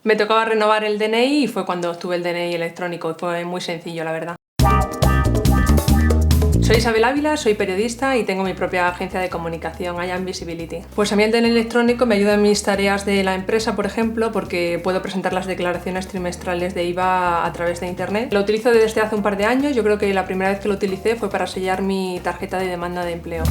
Me tocaba renovar el DNI y fue cuando obtuve el DNI electrónico. Fue muy sencillo, la verdad. Soy Isabel Ávila, soy periodista y tengo mi propia agencia de comunicación, I Am Visibility. Pues a mí el DNI electrónico me ayuda en mis tareas de la empresa, por ejemplo, porque puedo presentar las declaraciones trimestrales de IVA a través de internet. Lo utilizo desde hace un par de años. Yo creo que la primera vez que lo utilicé fue para sellar mi tarjeta de demanda de empleo.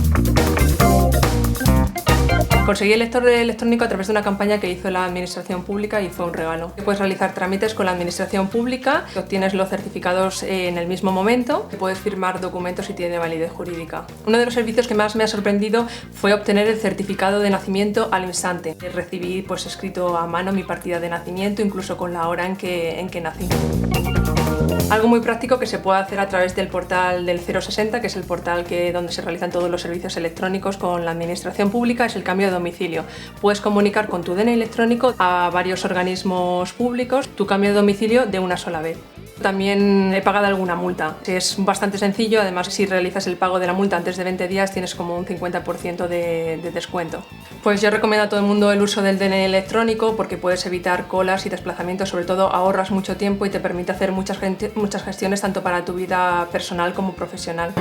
Conseguí el lector electrónico a través de una campaña que hizo la Administración Pública y fue un regalo. Puedes realizar trámites con la Administración Pública, obtienes los certificados en el mismo momento, puedes firmar documentos y tiene validez jurídica. Uno de los servicios que más me ha sorprendido fue obtener el certificado de nacimiento al instante. Recibí escrito a mano mi partida de nacimiento, incluso con la hora en que nací. Algo muy práctico que se puede hacer a través del portal del 060, que es el portal donde se realizan todos los servicios electrónicos con la Administración Pública, es el cambio de domicilio. Puedes comunicar con tu DNI electrónico a varios organismos públicos tu cambio de domicilio de una sola vez. También he pagado alguna multa. Es bastante sencillo, además si realizas el pago de la multa antes de 20 días tienes como un 50% de descuento. Pues yo recomiendo a todo el mundo el uso del DNI electrónico porque puedes evitar colas y desplazamientos, sobre todo ahorras mucho tiempo y te permite hacer muchas gestiones tanto para tu vida personal como profesional.